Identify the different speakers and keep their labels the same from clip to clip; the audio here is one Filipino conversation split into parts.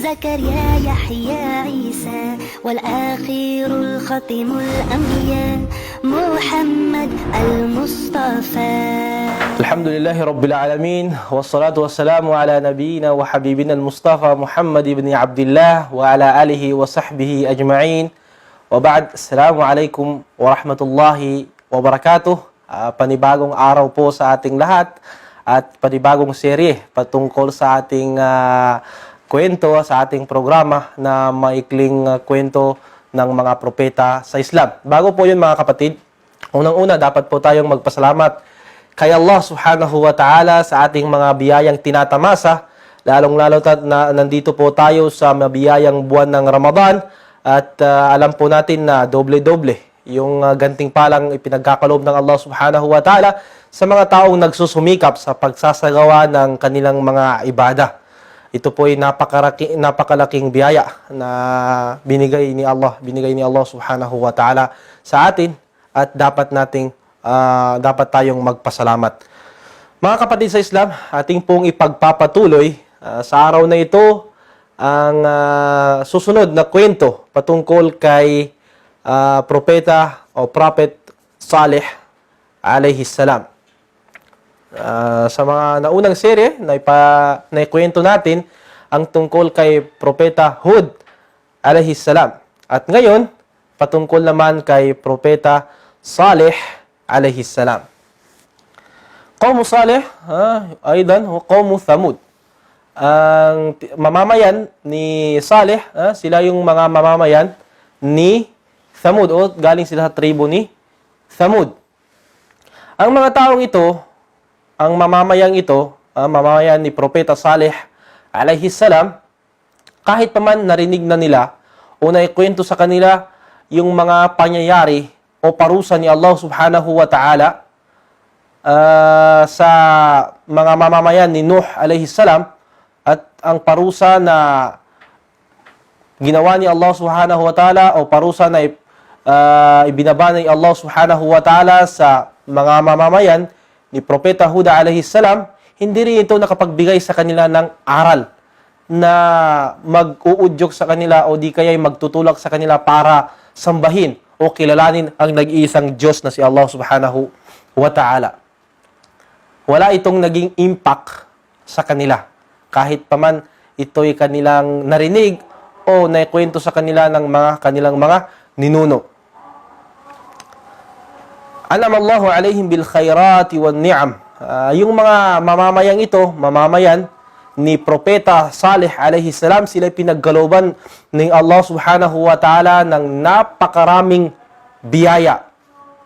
Speaker 1: زكريا يحيى عيسى والآخر الختم الأنبياء محمد المصطفى.
Speaker 2: الحمد لله رب العالمين والصلاة والسلام على نبينا وحبيبنا المصطفى محمد بن عبد الله وعلى آله وصحبه أجمعين وبعد. Assalamualaikum warahmatullahi wabarakatuh. Panibagong araw po sa ating lahat at panibagong serye patungkol sa ating kwento, sa ating programa na maikling kwento ng mga propeta sa Islam. Bago po yun mga kapatid, unang-una dapat po tayong magpasalamat kay Allah subhanahu wa ta'ala sa ating mga biyayang tinatamasa, lalong-lalo na nandito po tayo sa mabiyayang buwan ng Ramadan at alam po natin na doble-doble yung gantimpalang ipinagkakaloob ng Allah subhanahu wa ta'ala sa mga taong nagsusumikap sa pagsasagawa ng kanilang mga ibada. Ito po ay napakalaking biyaya na binigay ni Allah subhanahu wa ta'ala sa atin at dapat tayong magpasalamat. Mga kapatid sa Islam, ating pong ipagpapatuloy sa araw na ito ang susunod na kwento patungkol kay propeta o Prophet Saleh alayhi salam. Sa mga naunang serye na ikwento natin ang tungkol kay propeta Hud alayhi salam. At ngayon, patungkol naman kay propeta Saleh alayhi salam. Qawmu Saleh, aydan, Qawmu Thamud. Ang mamamayan ni Saleh, sila yung mga mamamayan ni Thamud o galing sila sa tribo ni Thamud. Ang mga taong ito, ang mamamayang ito, mamamayan ni Propeta Saleh alayhi salam, kahit pa man narinig na nila o naikwento sa kanila yung mga pangyayari o parusa ni Allah subhanahu wa ta'ala sa mga mamamayan ni Nuh alayhi salam at ang parusa na ginawa ni Allah subhanahu wa ta'ala o parusa na ibinaba ni Allah subhanahu wa ta'ala sa mga mamamayan ni Propeta Hud alayhi salam, hindi rin ito nakapagbigay sa kanila ng aral na mag-uudyok sa kanila o di kaya'y magtutulak sa kanila para sambahin o kilalanin ang nag-iisang Diyos na si Allah subhanahu wa ta'ala. Wala itong naging impact sa kanila kahit paman ito'y kanilang narinig o naikwento sa kanila ng kanilang mga ninuno. Anam Allahu alaihim bil khairati wan ni'am. Yung mga mamamayang ito, mamamayan ni Propeta Saleh alayhi salam, sila pinagkalooban ng Allah subhanahu wa ta'ala ng napakaraming biyaya.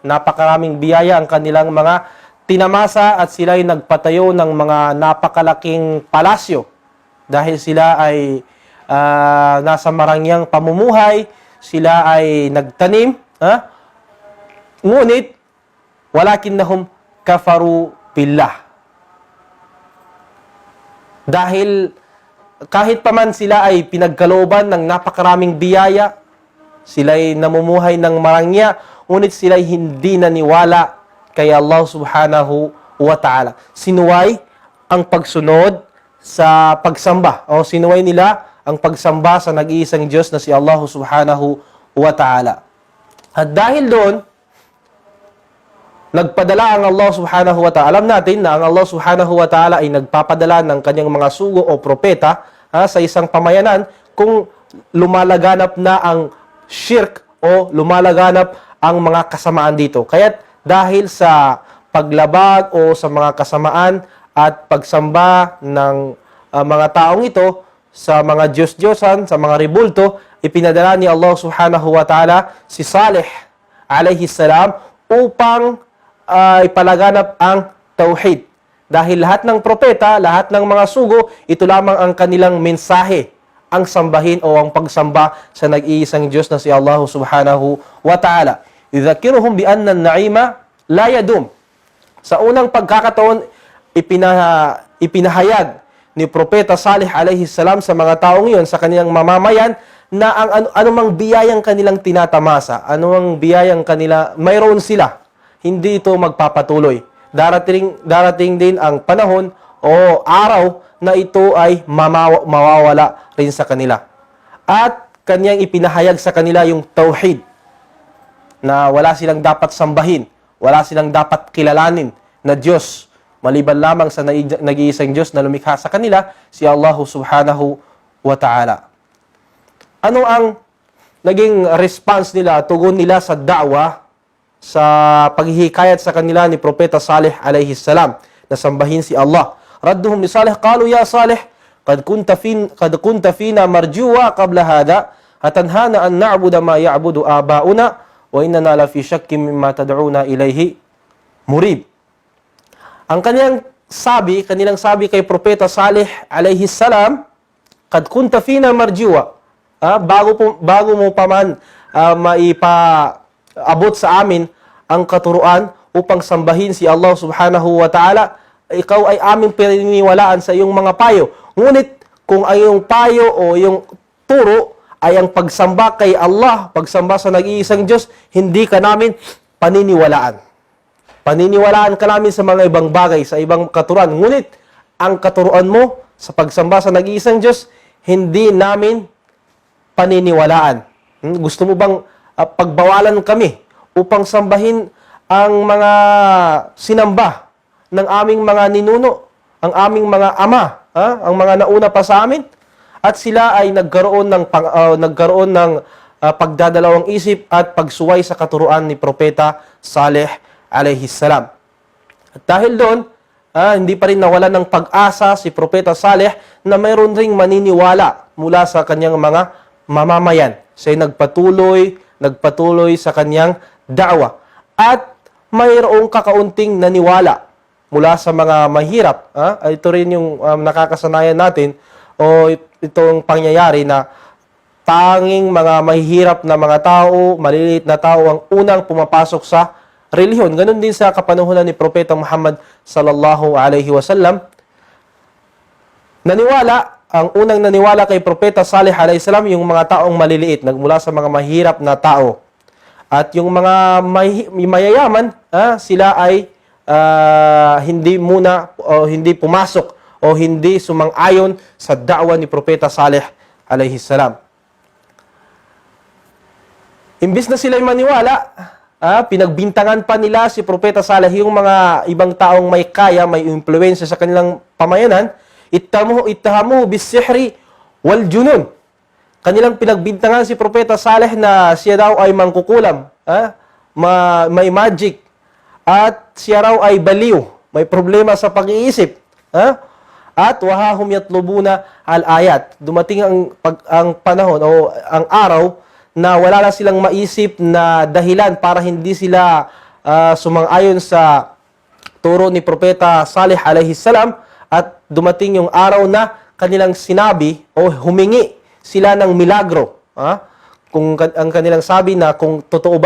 Speaker 2: Napakaraming biyaya ang kanilang mga tinamasa at sila ay nagpatayo ng mga napakalaking palasyo dahil sila ay nasa marangyang pamumuhay, sila ay nagtanim, ngunit walakinnahum kafaru billah. Dahil kahit pa man sila ay pinagkalooban ng napakaraming biyaya, sila ay namumuhay ng marangya, ngunit sila ay hindi naniwala kay Allah subhanahu wa ta'ala. Sinuway ang pagsunod sa pagsamba o sinuway nila ang pagsamba sa nag-iisang Diyos na si Allah subhanahu wa ta'ala. At dahil doon, nagpadala ang Allah subhanahu wa ta'ala. Alam natin na ang Allah subhanahu wa ta'ala ay nagpapadala ng kanyang mga sugo o propeta sa isang pamayanan kung lumalaganap na ang shirk o lumalaganap ang mga kasamaan dito. Kaya't dahil sa paglabag o sa mga kasamaan at pagsamba ng mga taong ito sa mga Diyos-Diyosan, sa mga ribulto, ipinadala ni Allah subhanahu wa ta'ala si Saleh alayhi salam upang ipalaganap ang tauhid. Dahil lahat ng propeta, lahat ng mga sugo, ito lamang ang kanilang mensahe, ang sambahin o ang pagsamba sa nag-iisang Diyos na si Allah subhanahu wa ta'ala. Yudhakiruhum bi anna an-na'ima la yadum. Sa unang pagkakataon, ipinahayag ni Propeta Saleh alayhi salam sa mga taong iyon, sa kanilang mamamayan, na ang anumang biyayang kanilang tinatamasa, anumang biyayang mayroon sila, hindi ito magpapatuloy. Darating din ang panahon o araw na ito ay mawawala rin sa kanila. At kanyang ipinahayag sa kanila yung tauhid, na wala silang dapat sambahin, wala silang dapat kilalanin na Diyos, maliban lamang sa nag-iisang Diyos na lumikha sa kanila, si Allah subhanahu wa ta'ala. Ano ang naging response nila, tugon nila sa da'wah, sa paghihikayat sa kanila ni Propeta Saleh alayhi salam, na sambahin si Allah? Radduhum li Saleh, qalu ya Saleh, qad kunta fina marjuwa qabla hada, atanhana an na'budu ma ya'budu aba'una, wa innana la fi shakkin mimma tad'una ilayhi murib. Ang kanilang sabi kay Propeta Saleh alayhi salam, qad kunta fina marjuwa, bago mo pa man maipaabot sa amin ang katuruan upang sambahin si Allah subhanahu wa ta'ala, ikaw ay aming pininiwalaan sa iyong mga payo. Ngunit kung ang iyong payo o iyong turo ay ang pagsamba kay Allah, pagsamba sa nag-iisang Diyos, hindi ka namin paniniwalaan. Paniniwalaan ka namin sa mga ibang bagay, sa ibang katuruan. Ngunit ang katuruan mo sa pagsamba sa nag-iisang Diyos, hindi namin paniniwalaan. Gusto mo bang pagbawalan kami upang sambahin ang mga sinamba ng aming mga ninuno, ang aming mga ama, ang mga nauna pa sa amin? At sila ay nagkaroon ng pagdadalawang isip at pagsuway sa katuruan ni Propeta Saleh alayhi salam. At dahil doon, hindi pa rin nawalan ng pag-asa si Propeta Saleh na mayroon ring maniniwala mula sa kanyang mga mamamayan. Siya'y nagpatuloy sa kanyang da'wa. At mayroong kakaunting naniwala mula sa mga mahirap. Ito rin yung nakakasanayan natin, o itong pangyayari na tanging mga mahihirap na mga tao, maliliit na tao ang unang pumapasok sa relihiyon. Ganon din sa kapanahunan ni Propeta Muhammad sallallahu alaihi wasallam. Ang unang naniwala kay Propeta Saleh alaihi salam yung mga taong maliliit, nagmula sa mga mahirap na tao. At yung mga mayayaman, sila ay hindi pumasok o hindi sumang-ayon sa da'wa ni Propeta Saleh alaihi salam. Imbis na sila'y maniwala, pinagbintangan pa nila si Propeta Saleh, yung mga ibang taong may kaya, may impluwensya sa kanilang pamayanan, ittahamuhu bis-sihri wal junun. Kanilang pinagbintangan si Propeta Saleh na siya daw ay mangkukulam, may magic, at siya raw ay baliw, may problema sa pag-iisip. At wahahum yatlubuna al-ayat. Dumating ang panahon o ang araw na wala na silang maisip na dahilan para hindi sila sumang-ayon sa turo ni Propeta Saleh alaihi salam, at dumating yung araw na kanilang sinabi o humingi sila ng milagro. Kung ang kanilang sabi na kung totoo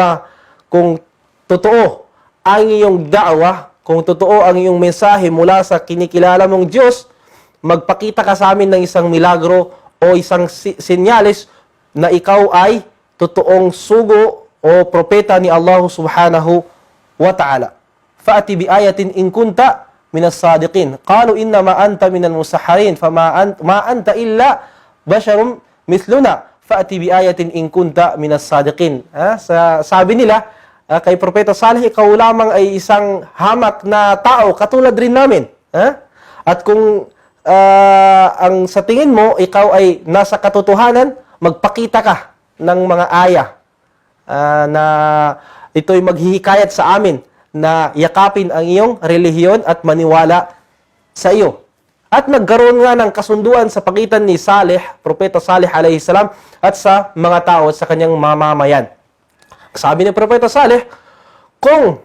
Speaker 2: ang iyong da'wa, kung totoo ang iyong mensahe mula sa kinikilala mong Diyos, magpakita ka sa amin ng isang milagro o isang senyales na ikaw ay totoong sugo o propeta ni Allah subhanahu wa ta'ala. Fa'ati bi ayatin in kunta minas sadiqin. Qalu inna ma anta minal musahharin ma anta illa basharum mithluna. Fa'ati bi ayatin in kunta minas sadiqin. Sabi nila kay Propeta Saleh, ikaw lamang ay isang hamak na tao katulad rin namin. At kung ang sa tingin mo ikaw ay nasa katotohanan, magpakita ka ng mga aya na ito'y maghihikayat sa amin na yakapin ang iyong relihiyon at maniwala sa iyo. At nagkaroon nga ng kasunduan sa pagitan ni Saleh, Propeta Saleh alaihi salam, at sa mga tao at sa kanyang mamamayan. Sabi ni Propeta Saleh, kung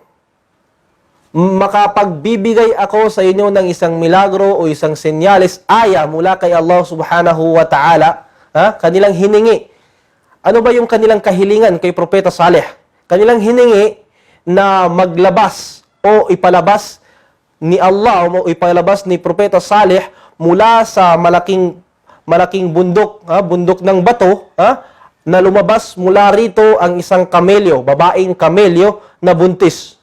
Speaker 2: makapagbibigay ako sa inyo ng isang milagro o isang senyales, aya mula kay Allah subhanahu wa ta'ala, kanilang hiningi. Ano ba yung kanilang kahilingan kay Propeta Saleh? Kanilang hiningi na maglabas o ipalabas ni Allah o ipalabas ni Propeta Saleh mula sa malaking bundok, bundok ng bato, na lumabas mula rito ang isang kamelyo, babaeng kamelyo na buntis.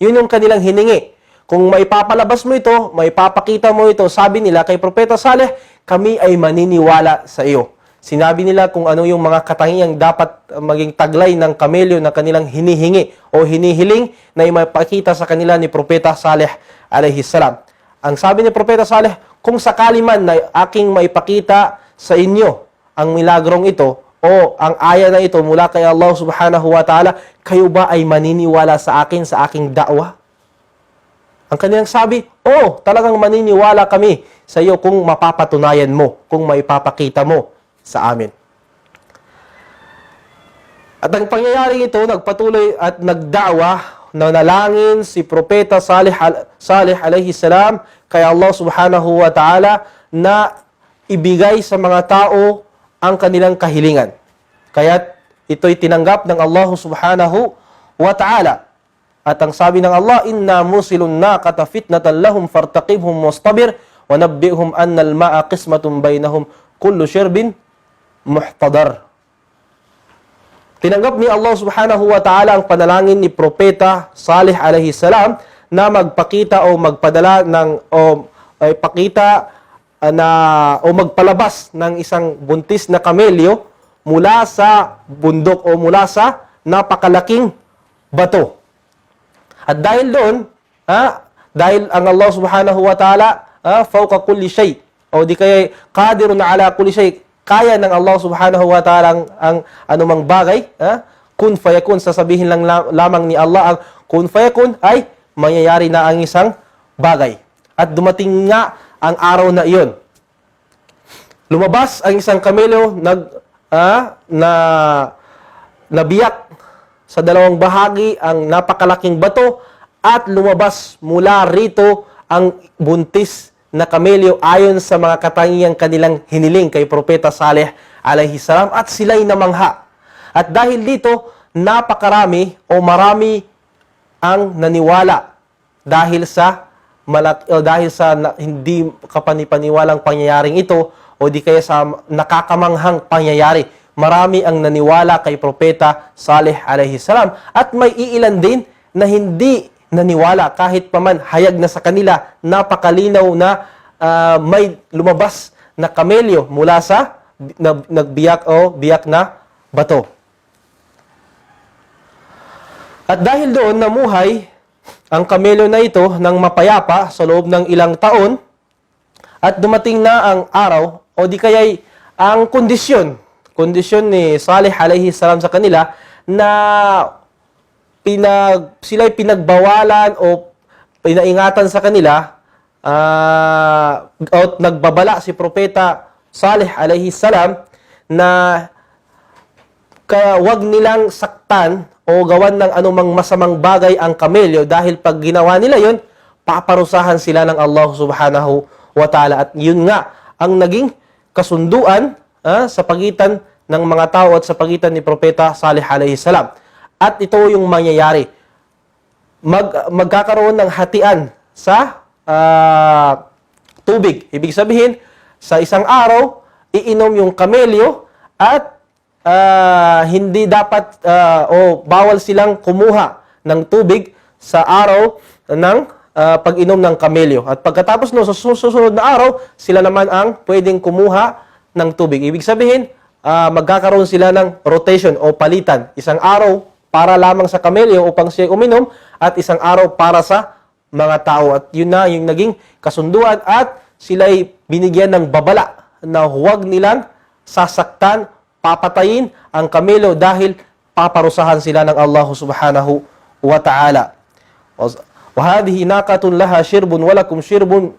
Speaker 2: Yun yung kanilang hiningi. Kung maipapalabas mo ito, maipapakita mo ito, sabi nila kay Propeta Saleh, kami ay maniniwala sa iyo. Sinabi nila kung ano yung mga katangiang dapat maging taglay ng kamelyo na kanilang hinihingi o hinihiling na ipakita sa kanila ni Propeta Saleh alayhi salam. Ang sabi ni Propeta Saleh, kung sakali man na aking maipakita sa inyo ang milagrong ito o ang aya na ito mula kay Allah subhanahu wa ta'ala, kayo ba ay maniniwala sa akin, sa aking da'wah? Ang kanilang sabi, talagang maniniwala kami sa iyo kung mapapatunayan mo, kung maipapakita mo sa amin. At ang pangyayaring ito, nagpatuloy at nagda'wa, nanalangin si Propeta Saleh alayhi salam kay Allah subhanahu wa ta'ala na ibigay sa mga tao ang kanilang kahilingan. Kaya't ito'y tinanggap ng Allah subhanahu wa ta'ala. At ang sabi ng Allah, inna musilun naqata fitnatan lahum fartaqibhum wastabir wa nabbihum anna al-ma'a qismatun bainahum kullu shirbin muhtadar. Tinanggap ni Allah subhanahu wa ta'ala ang panalangin ni Propeta Saleh alayhi salam na magpakita o magpadala ng magpalabas ng isang buntis na kamelyo mula sa bundok o mula sa napakalaking bato. At dahil doon, dahil ang Allah subhanahu wa ta'ala fawqa kulli shay, o di kaya qadirun ala kulli shay, kaya ng Allah subhanahu wa ta'ala ang anumang bagay, kun fayakun, sasabihin lang lamang ni Allah ang kun fayakun ay mangyayari na ang isang bagay. At dumating nga ang araw na iyon. Lumabas ang isang kamelyo nabiyak sa dalawang bahagi ang napakalaking bato at lumabas mula rito ang buntis na kamelyo ayon sa mga katangiang kanilang hiniling kay Propeta Saleh alayhi salam at sila'y namangha. At dahil dito, napakarami o marami ang naniwala dahil sa hindi kapanipaniwalang pangyayaring ito o di kaya sa nakakamanghang pangyayari. Marami ang naniwala kay Propeta Saleh alayhi salam at may iilan din na hindi naniwala kahit paman hayag na sa kanila napakalinaw na may lumabas na kamelyo mula sa nagbiyak o biyak na bato. At dahil doon namuhay ang kamelyo na ito ng mapayapa sa loob ng ilang taon at dumating na ang araw o di kaya'y ang kondisyon ni Saleh alayhi salam sa kanila na sila'y pinagbawalan o pinaingatan sa kanila o nagbabala si Propeta Saleh alayhi salam na wag nilang saktan o gawan ng anumang masamang bagay ang kamelyo dahil pag ginawa nila yon, paparusahan sila ng Allah subhanahu wa ta'ala. At yun nga ang naging kasunduan sa pagitan ng mga tao at sa pagitan ni Propeta Saleh alayhi salam. At ito yung mangyayari. Magkakaroon ng hatian sa tubig. Ibig sabihin, sa isang araw, iinom yung kamelyo at hindi dapat o bawal silang kumuha ng tubig sa araw ng pag-inom ng kamelyo. At pagkatapos sa susunod na araw, sila naman ang pwedeng kumuha ng tubig. Ibig sabihin, magkakaroon sila ng rotation o palitan. Isang araw para lamang sa kamelyo upang siya uminom at isang araw para sa mga tao. At yun na yung naging kasunduan at sila'y binigyan ng babala na huwag nilang sasaktan, papatayin ang kamelyo dahil paparusahan sila ng Allah subhanahu wa ta'ala. وَهَذِهِ نَاقَةٌ لَهَا شِرْبٌ وَلَكُمْ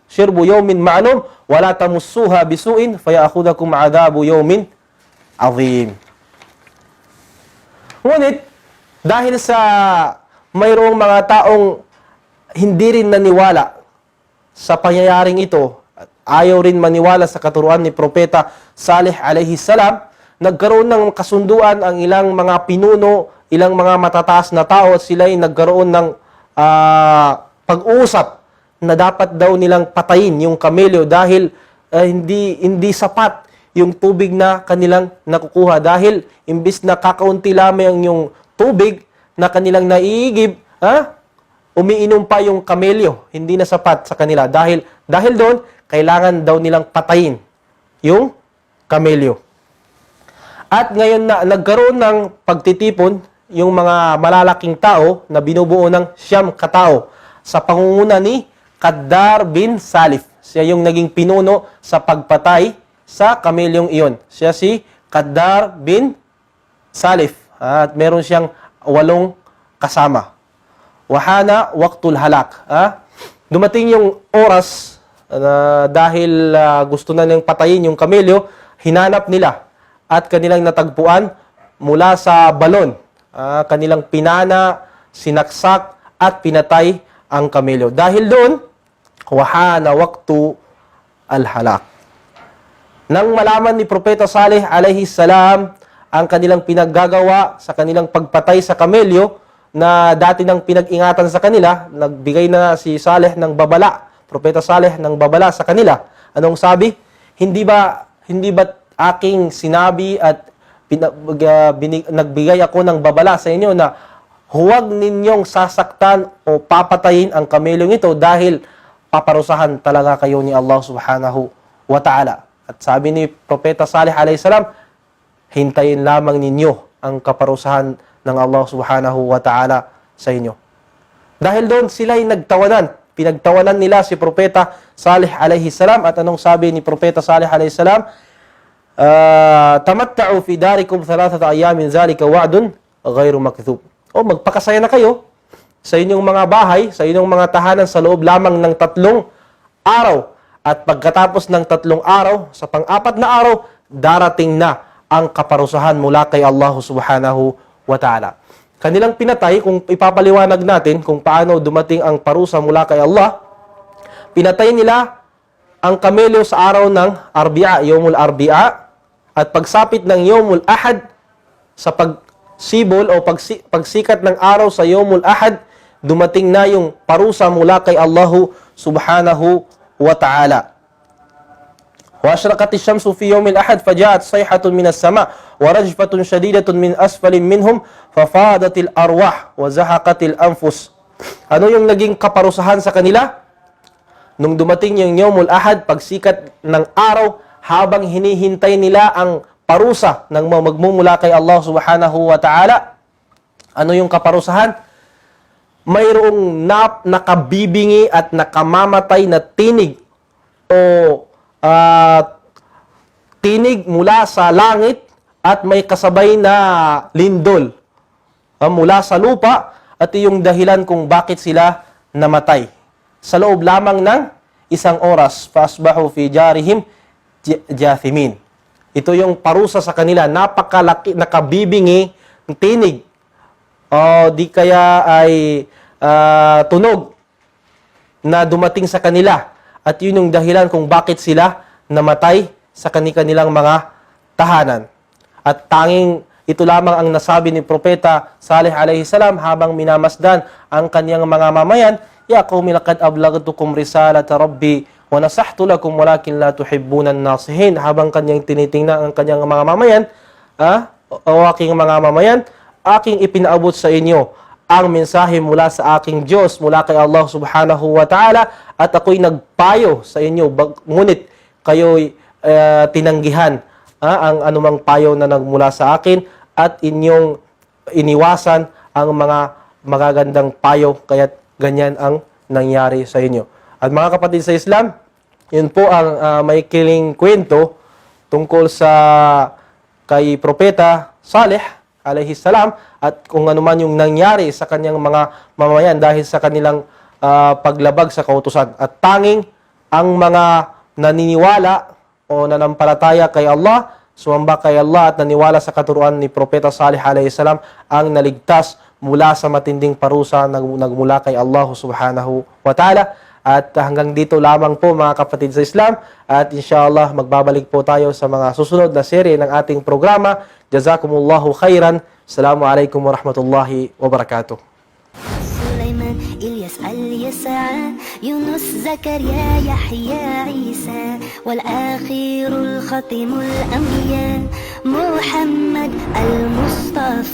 Speaker 2: شِرْبُ يَوْمٍ مَعْلُومٍ وَلَا تَمُسُّوهَا بِسُوءٍ فَيَأْخُذَكُمْ عَذَابُ يَوْمٍ عَظِيمٍ. Ngunit, dahil sa mayroong mga taong hindi rin naniwala sa pangyayaring ito, at ayaw rin maniwala sa katuruan ni Propeta Saleh alayhi salam, nagkaroon ng kasunduan ang ilang mga pinuno, ilang mga matataas na tao at sila'y nagkaroon ng pag-uusap na dapat daw nilang patayin yung kamelyo dahil hindi sapat yung tubig na kanilang nakukuha dahil imbis na kakaunti lamang yung tubig na kanilang naiigib, umiinom pa yung kamelyo, hindi na sapat sa kanila. Dahil doon, kailangan daw nilang patayin yung kamelyo. At ngayon na nagkaroon ng pagtitipon yung mga malalaking tao na binubuo ng 9 katao sa pangunguna ni Qaddar bin Salif. Siya yung naging pinuno sa pagpatay sa kamelyong iyon. Siya si Qaddar bin Salif. At meron siyang 8 kasama. Wahana waqtul halak. Dumating yung oras dahil gusto na nilang patayin yung kamelyo, hinanap nila at kanilang natagpuan mula sa balon. Kanilang pinana, sinaksak at pinatay ang kamelyo. Dahil doon, wahana waqtu al-halak. Nang malaman ni Propeta Saleh alayhi salam ang kanilang pinaggagawa sa kanilang pagpatay sa kamelyo na dati nang pinag-ingatan sa kanila, nagbigay na si Saleh ng babala, Propeta Saleh ng babala sa kanila. Anong sabi? Hindi ba aking sinabi at nagbigay ako ng babala sa inyo na huwag ninyong sasaktan o papatayin ang kamelyong ito dahil paparusahan talaga kayo ni Allah subhanahu wa ta'ala. At sabi ni Propeta Saleh alayhi salam, hintayin lamang ninyo ang kaparusahan ng Allah subhanahu wa ta'ala sa inyo. Dahil doon sila'y nagtawanan. Pinagtawanan nila si Propeta Saleh alayhi salam. At anong sabi ni Propeta Saleh alayhi salam? Tamatta'u fi darikum 3 ayamin zalika wa'dun ghairu makthub. O magpakasaya na kayo sa inyong mga bahay, sa inyong mga tahanan sa loob lamang ng 3 araw. At pagkatapos ng 3 araw, sa pang-4 na araw, darating na ang kaparusahan mula kay Allah subhanahu wa ta'ala. Kanilang pinatay, kung ipapaliwanag natin kung paano dumating ang parusa mula kay Allah, pinatay nila ang kamelyo sa araw ng Arbi'a, Yawmul Arbi'a, at pagsapit ng Yawmul Ahad, sa pagsibol o pagsikat ng araw sa Yawmul Ahad, dumating na yung parusa mula kay Allah subhanahu wa ta'ala. وأشرقت الشمس في يوم الأحد فجاءت صيحة من السماء ورجفة شديدة من أسفل منهم ففاضت الأرواح وزهقت الأنفس. Ano yung naging kaparusahan sa kanila? Nung dumating yung Yawmul Ahad, pagsikat ng araw, habang hinihintay nila ang parusa ng magmumula kay Allah subhanahu wa ta'ala, ano yung kaparusahan? Mayroong nakabibingi at nakamamatay na tinig o tinig mula sa langit at may kasabay na lindol mula sa lupa, at yung dahilan kung bakit sila namatay. Sa loob lamang ng 1 oras, fasbahu fi jarihim jathimin. Ito yung parusa sa kanila, napakalaki, nakabibingi tinig o di kaya ay tunog na dumating sa kanila. At yun yung dahilan kung bakit sila namatay sa kanilang mga tahanan. At tanging ito lamang ang nasabi ni Propeta Saleh alayhi salam habang minamasdan ang kaniyang mga mamayan, Ya qaumi laqad ablagtukum risalata rabbi wa nasahtu lakum walakin la tuhibbunan nasihin. Habang kanyang tinitingnan ang kanyang mga mamayan, o aking mga mamayan, aking ipinaabot sa inyo ang mensahe mula sa aking Diyos, mula kay Allah subhanahu wa ta'ala, at ako'y nagpayo sa inyo, ngunit kayo'y tinanggihan ang anumang payo na nagmula sa akin, at inyong iniwasan ang mga magagandang payo, kaya't ganyan ang nangyari sa inyo. At mga kapatid sa Islam, yun po ang may kiling kwento tungkol sa kay Propeta Saleh alayhi salam, at kung ano man yung nangyari sa kanyang mga mamayan dahil sa kanilang paglabag sa kautusan. At tanging ang mga naniniwala o nanampalataya kay Allah, sumamba kay Allah at naniwala sa katuruan ni Propeta Saleh alayhi salam ang naligtas mula sa matinding parusa nagmula kay Allah subhanahu wa ta'ala. At hanggang dito lamang po mga kapatid sa Islam, at inshallah magbabalik po tayo sa mga susunod na serye ng ating programa. Jazakumullahu khairan. Assalamualaikum warahmatullahi wabarakatuh.
Speaker 1: سليمان إلياس اليسعى يونس زكريا يحيى عيسى والآخر الختم الأنبياء محمد المصطفى